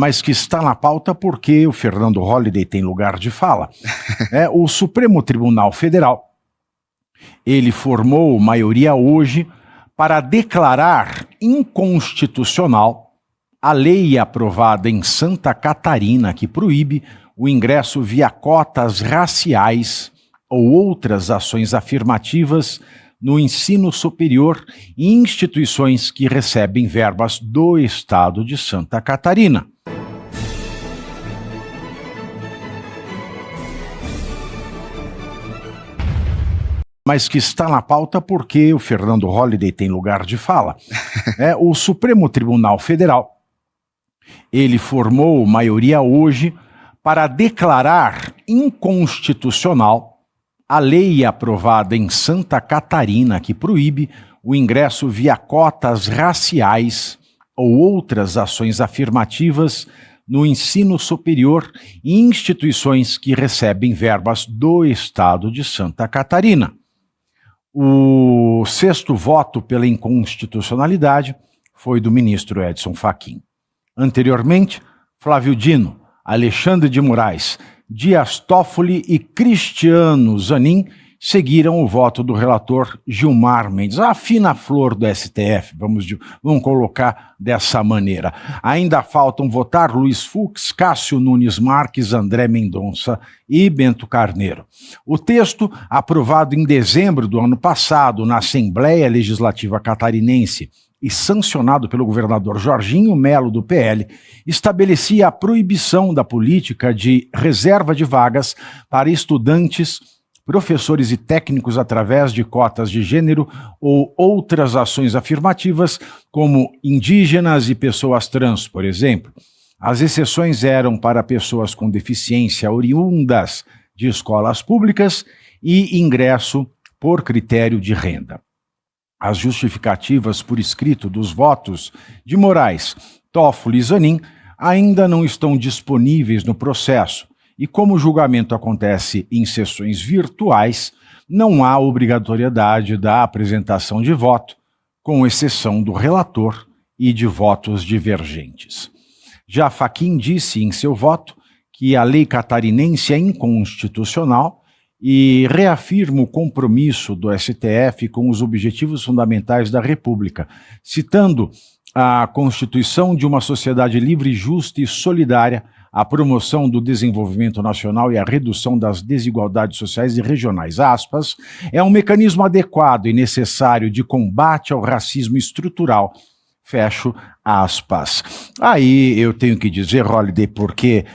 mas que está na pauta porque o Fernando Holliday tem lugar de fala. O Supremo Tribunal Federal, ele formou maioria hoje para declarar inconstitucional a lei aprovada em Santa Catarina que proíbe o ingresso via cotas raciais ou outras ações afirmativas no ensino superior em instituições que recebem verbas do estado de Santa Catarina. Mas que está na pauta porque o Fernando Holliday tem lugar de fala. O Supremo Tribunal Federal, ele formou maioria hoje para declarar inconstitucional a lei aprovada em Santa Catarina que proíbe o ingresso via cotas raciais ou outras ações afirmativas no ensino superior em instituições que recebem verbas do estado de Santa Catarina. O sexto voto pela inconstitucionalidade foi do ministro Edson Fachin. Anteriormente, Flávio Dino, Alexandre de Moraes, Dias Toffoli e Cristiano Zanin seguiram o voto do relator Gilmar Mendes, a fina flor do STF, vamos colocar dessa maneira. Ainda faltam votar Luiz Fux, Cássio Nunes Marques, André Mendonça e Bento Carneiro. O texto, aprovado em dezembro do ano passado na Assembleia Legislativa Catarinense e sancionado pelo governador Jorginho Melo do PL, estabelecia a proibição da política de reserva de vagas para estudantes, professores e técnicos através de cotas de gênero ou outras ações afirmativas, como indígenas e pessoas trans, por exemplo. As exceções eram para pessoas com deficiência oriundas de escolas públicas e ingresso por critério de renda. As justificativas por escrito dos votos de Moraes, Toffoli e Zanin ainda não estão disponíveis no processo, e como o julgamento acontece em sessões virtuais, não há obrigatoriedade da apresentação de voto, com exceção do relator e de votos divergentes. Já Fachin disse em seu voto que a lei catarinense é inconstitucional e reafirma o compromisso do STF com os objetivos fundamentais da República, citando a Constituição de uma sociedade livre, justa e solidária, a promoção do desenvolvimento nacional e a redução das desigualdades sociais e regionais, aspas, é um mecanismo adequado e necessário de combate ao racismo estrutural, fecho aspas. Aí eu tenho que dizer, Holliday, porque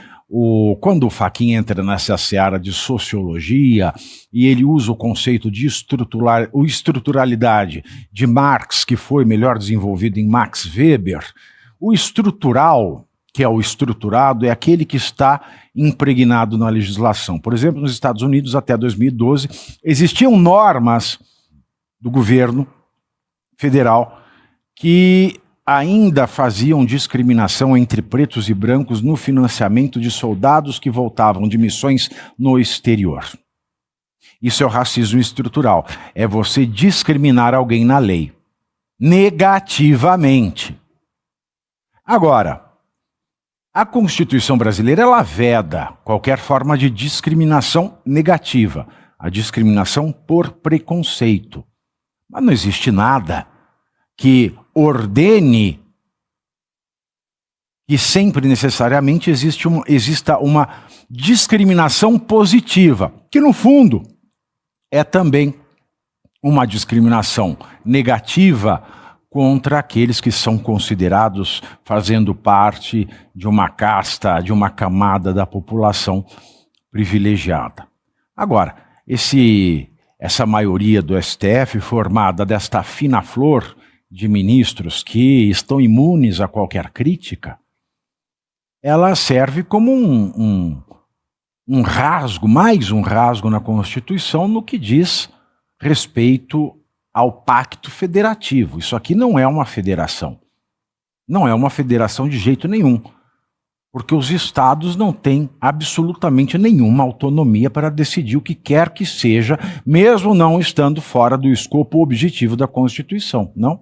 quando o Fachin entra nessa seara de sociologia e ele usa o conceito de estruturalidade de Marx, que foi melhor desenvolvido em Max Weber, o estrutural, que é o estruturado, é aquele que está impregnado na legislação. Por exemplo, nos Estados Unidos, até 2012, existiam normas do governo federal que ainda faziam discriminação entre pretos e brancos no financiamento de soldados que voltavam de missões no exterior. Isso é o racismo estrutural. É você discriminar alguém na lei, negativamente. Agora, a Constituição brasileira, ela veda qualquer forma de discriminação negativa, a discriminação por preconceito. Mas não existe nada que ordene que sempre necessariamente exista uma discriminação positiva, que no fundo é também uma discriminação negativa contra aqueles que são considerados fazendo parte de uma casta, de uma camada da população privilegiada. Agora, essa maioria do STF, formada desta fina flor de ministros que estão imunes a qualquer crítica, ela serve como um rasgo, mais um rasgo na Constituição no que diz respeito ao pacto federativo. Isso aqui não é uma federação. Não é uma federação de jeito nenhum, porque os estados não têm absolutamente nenhuma autonomia para decidir o que quer que seja, mesmo não estando fora do escopo objetivo da Constituição, não?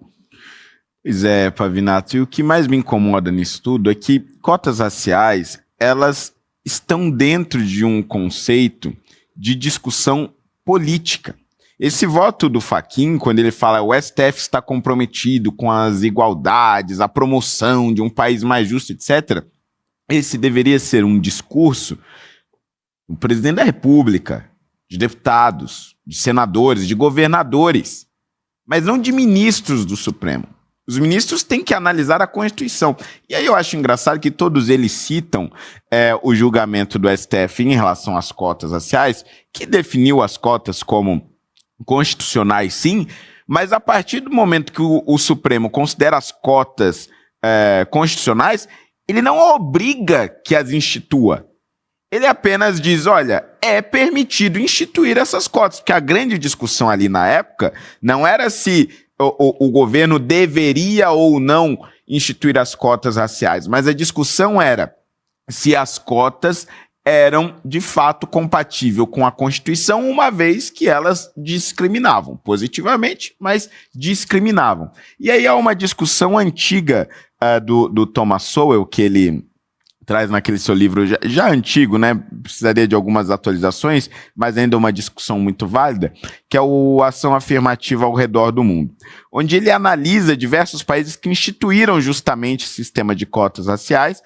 Pois é, Pavinato, e o que mais me incomoda nisso tudo é que cotas raciais, elas estão dentro de um conceito de discussão política. Esse voto do Fachin, quando ele fala o STF está comprometido com as igualdades, a promoção de um país mais justo, etc., esse deveria ser um discurso do presidente da República, de deputados, de senadores, de governadores, mas não de ministros do Supremo. Os ministros têm que analisar a Constituição. E aí eu acho engraçado que todos eles citam o julgamento do STF em relação às cotas raciais, que definiu as cotas como constitucionais, sim, mas a partir do momento que o Supremo considera as cotas constitucionais, ele não obriga que as institua. Ele apenas diz, olha, é permitido instituir essas cotas, porque a grande discussão ali na época não era se o governo deveria ou não instituir as cotas raciais, mas a discussão era se as cotas eram de fato compatíveis com a Constituição, uma vez que elas discriminavam, positivamente, mas discriminavam. E aí há uma discussão antiga do Thomas Sowell, que ele traz naquele seu livro já antigo, né? Precisaria de algumas atualizações, mas ainda uma discussão muito válida, que é o Ação Afirmativa ao Redor do Mundo, onde ele analisa diversos países que instituíram justamente o sistema de cotas raciais,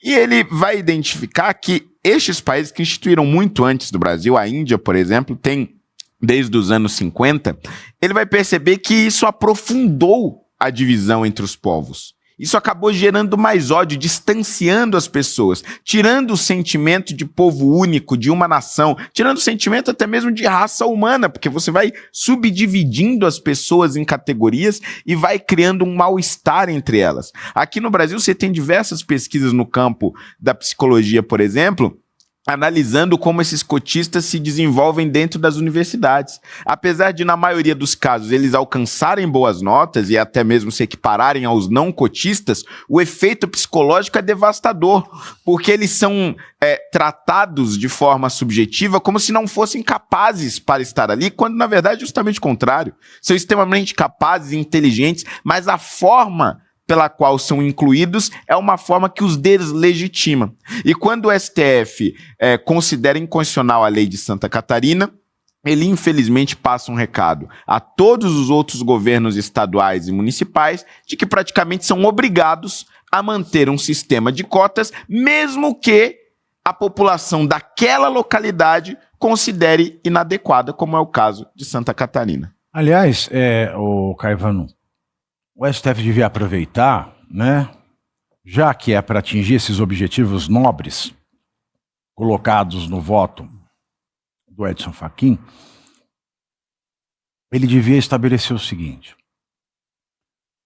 e ele vai identificar que estes países que instituíram muito antes do Brasil, a Índia, por exemplo, tem desde os anos 50, ele vai perceber que isso aprofundou a divisão entre os povos. Isso acabou gerando mais ódio, distanciando as pessoas, tirando o sentimento de povo único, de uma nação, tirando o sentimento até mesmo de raça humana, porque você vai subdividindo as pessoas em categorias e vai criando um mal-estar entre elas. Aqui no Brasil você tem diversas pesquisas no campo da psicologia, por exemplo, analisando como esses cotistas se desenvolvem dentro das universidades. Apesar de, na maioria dos casos, eles alcançarem boas notas e até mesmo se equipararem aos não cotistas, o efeito psicológico é devastador, porque eles são tratados de forma subjetiva como se não fossem capazes para estar ali, quando, na verdade, é justamente o contrário. São extremamente capazes e inteligentes, mas a forma pela qual são incluídos é uma forma que os deslegitima. E quando o STF considera inconstitucional a lei de Santa Catarina, ele infelizmente passa um recado a todos os outros governos estaduais e municipais de que praticamente são obrigados a manter um sistema de cotas, mesmo que a população daquela localidade considere inadequada, como é o caso de Santa Catarina. Aliás, o Caivano, o STF devia aproveitar, né, já que é para atingir esses objetivos nobres colocados no voto do Edson Fachin, ele devia estabelecer o seguinte: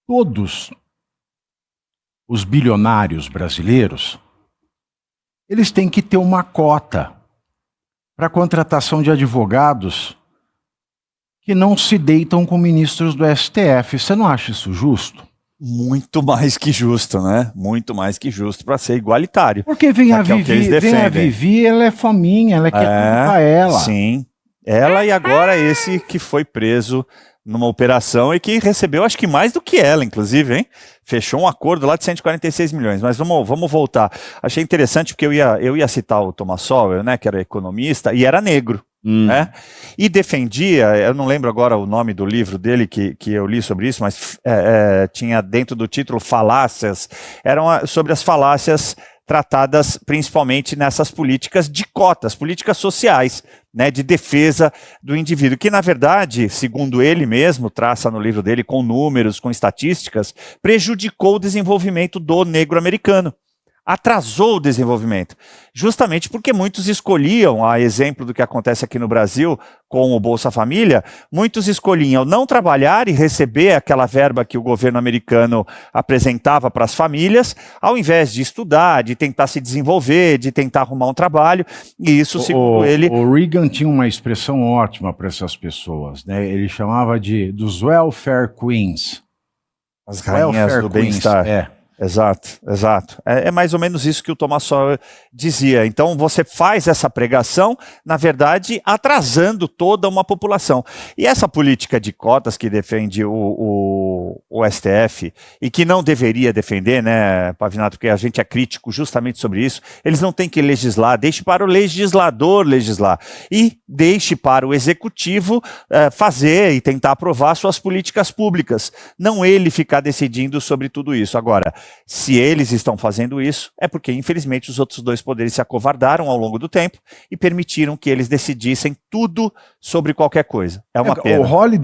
todos os bilionários brasileiros, eles têm que ter uma cota para contratação de advogados que não se deitam com ministros do STF. Você não acha isso justo? Muito mais que justo, né? Muito mais que justo para ser igualitário. Porque vem a Vivi, ela é fominha, ela quer tudo pra ela. Sim, ela e agora esse que foi preso numa operação e que recebeu, acho que mais do que ela, inclusive, hein? Fechou um acordo lá de 146 milhões. Mas vamos voltar. Achei interessante porque eu ia citar o Thomas Sowell, né, que era economista, e era negro. Né? E defendia, eu não lembro agora o nome do livro dele que eu li sobre isso, mas tinha dentro do título falácias, eram sobre as falácias tratadas principalmente nessas políticas de cotas, políticas sociais, né, de defesa do indivíduo, que na verdade, segundo ele mesmo, traça no livro dele com números, com estatísticas, prejudicou o desenvolvimento do negro americano. Atrasou o desenvolvimento, justamente porque muitos escolhiam, a exemplo do que acontece aqui no Brasil com o Bolsa Família, muitos escolhiam não trabalhar e receber aquela verba que o governo americano apresentava para as famílias, ao invés de estudar, de tentar se desenvolver, de tentar arrumar um trabalho, e isso, segundo ele... O Reagan tinha uma expressão ótima para essas pessoas, né? Ele chamava dos welfare queens. As rainhas do bem-estar. Exato, exato. É mais ou menos isso que o Thomas Sowell dizia. Então você faz essa pregação, na verdade, atrasando toda uma população. E essa política de cotas que defende o STF e que não deveria defender, né, Pavinato, porque a gente é crítico justamente sobre isso, eles não têm que legislar, deixe para o legislador legislar e deixe para o executivo fazer e tentar aprovar suas políticas públicas, não ele ficar decidindo sobre tudo isso. Agora, se eles estão fazendo isso, é porque, infelizmente, os outros dois poderes se acovardaram ao longo do tempo e permitiram que eles decidissem tudo sobre qualquer coisa. É uma pena. O Holliday